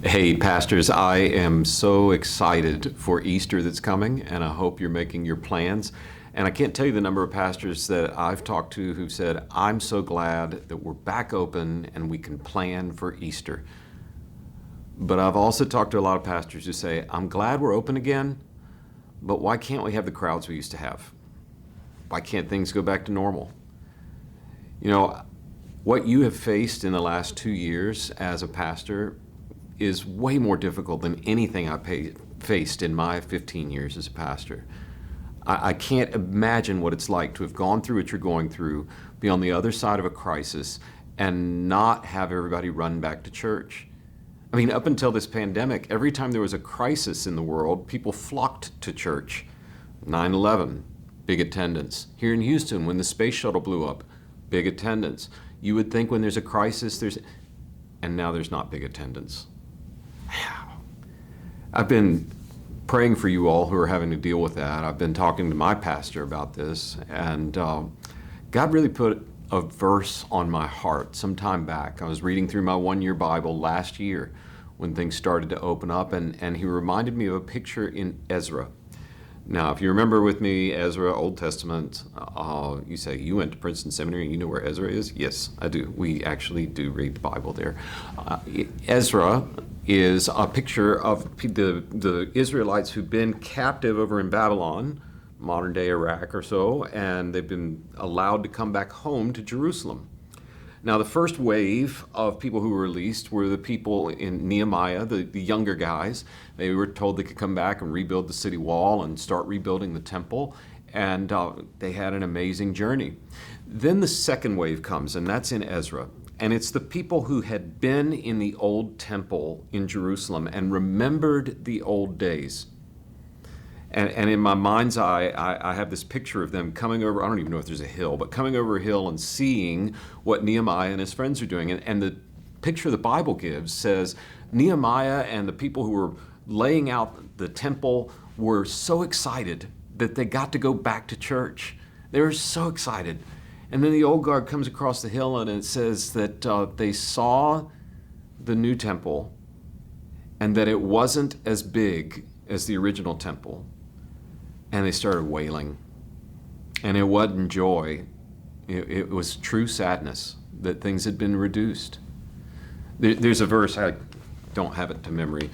Hey, pastors, I am so excited for Easter that's coming, and I hope you're making your plans. And I can't tell you the number of pastors that I've talked to who've said, I'm so glad that we're back open and we can plan for Easter. But I've also talked to a lot of pastors who say, I'm glad we're open again, but why can't we have the crowds we used to have? Why can't things go back to normal? You know, what you have faced in the last 2 years as a pastor is way more difficult than anything faced in my 15 years as a pastor. I can't imagine what it's like to have gone through what you're going through, be on the other side of a crisis, and not have everybody run back to church. I mean, up until this pandemic, every time there was a crisis in the world, people flocked to church. 9/11, big attendance. Here in Houston, when the space shuttle blew up, big attendance. You would think when there's a crisis, and now there's not big attendance. I've been praying for you all who are having to deal with that. I've been talking to my pastor about this, and God really put a verse on my heart some time back. I was reading through my one-year Bible last year when things started to open up, and he reminded me of a picture in Ezra. Now, if you remember with me, Ezra, Old Testament, you say, you went to Princeton Seminary and you know where Ezra is? Yes, I do. We actually do read the Bible there. Ezra is a picture of the Israelites who've been captive over in Babylon, modern day Iraq or so, and they've been allowed to come back home to Jerusalem. Now, the first wave of people who were released were the people in Nehemiah, the younger guys. They were told they could come back and rebuild the city wall and start rebuilding the temple, and they had an amazing journey. Then the second wave comes, and that's in Ezra. And it's the people who had been in the old temple in Jerusalem and remembered the old days. And in my mind's eye, I have this picture of them coming over, I don't even know if there's a hill, but coming over a hill and seeing what Nehemiah and his friends are doing. And the picture the Bible gives says Nehemiah and the people who were laying out the temple were so excited that they got to go back to church. They were so excited. And then the old guard comes across the hill and it says that they saw the new temple and that it wasn't as big as the original temple. And they started wailing. And it wasn't joy. It was true sadness that things had been reduced. There's a verse, I don't have it to memory.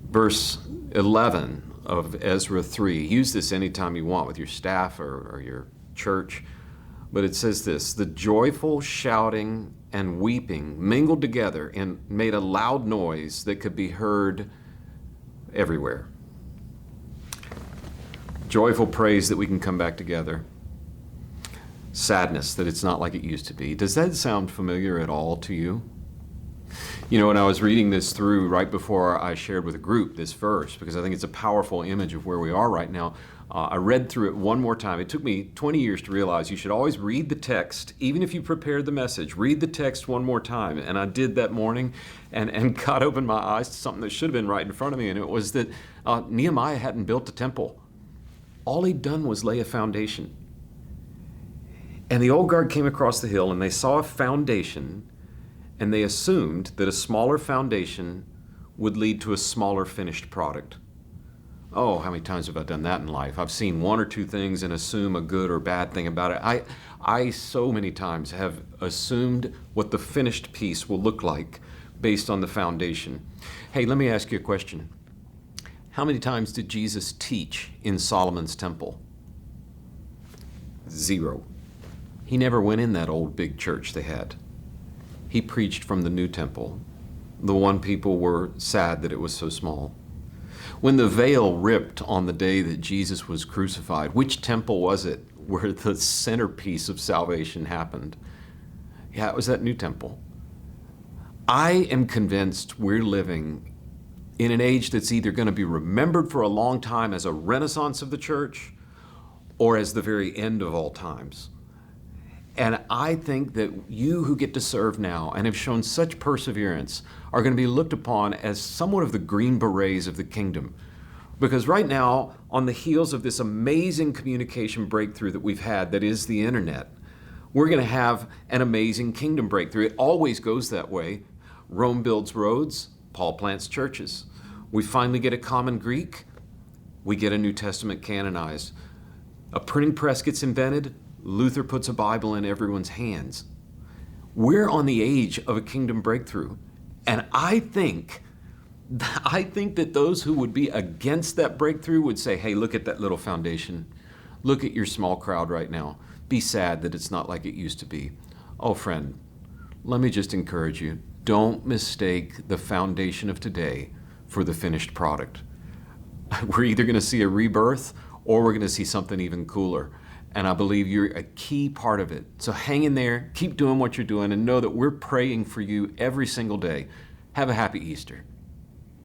Verse 11 of Ezra 3. Use this anytime you want with your staff or your church. But it says this, the joyful shouting and weeping mingled together and made a loud noise that could be heard everywhere. Joyful praise that we can come back together. Sadness that it's not like it used to be. Does that sound familiar at all to you? You know, when I was reading this through right before I shared with a group this verse, because I think it's a powerful image of where we are right now, I read through it one more time. It took me 20 years to realize you should always read the text, even if you prepared the message, read the text one more time. And I did that morning, and God opened my eyes to something that should have been right in front of me, and it was that Nehemiah hadn't built a temple. All he'd done was lay a foundation. And the old guard came across the hill and they saw a foundation and they assumed that a smaller foundation would lead to a smaller finished product. Oh, how many times have I done that in life? I've seen one or two things and assume a good or bad thing about it. I so many times have assumed what the finished piece will look like based on the foundation. Hey, let me ask you a question. How many times did Jesus teach in Solomon's temple? 0. He never went in that old big church they had. He preached from the new temple, the one people were sad that it was so small. When the veil ripped on the day that Jesus was crucified, which temple was it where the centerpiece of salvation happened? Yeah, it was that new temple. I am convinced we're living in an age that's either going to be remembered for a long time as a renaissance of the church or as the very end of all times. And I think that you who get to serve now and have shown such perseverance are going to be looked upon as somewhat of the Green Berets of the kingdom. Because right now, on the heels of this amazing communication breakthrough that we've had, that is the internet, we're going to have an amazing kingdom breakthrough. It always goes that way. Rome builds roads, Paul plants churches. We finally get a common Greek, we get a New Testament canonized. A printing press gets invented, Luther puts a Bible in everyone's hands. We're on the age of a kingdom breakthrough. And I think that those who would be against that breakthrough would say, hey, look at that little foundation. Look at your small crowd right now. Be sad that it's not like it used to be. Oh, friend, let me just encourage you. Don't mistake the foundation of today for the finished product. We're either going to see a rebirth or we're going to see something even cooler. And I believe you're a key part of it. So hang in there, keep doing what you're doing, and know that we're praying for you every single day. Have a happy Easter.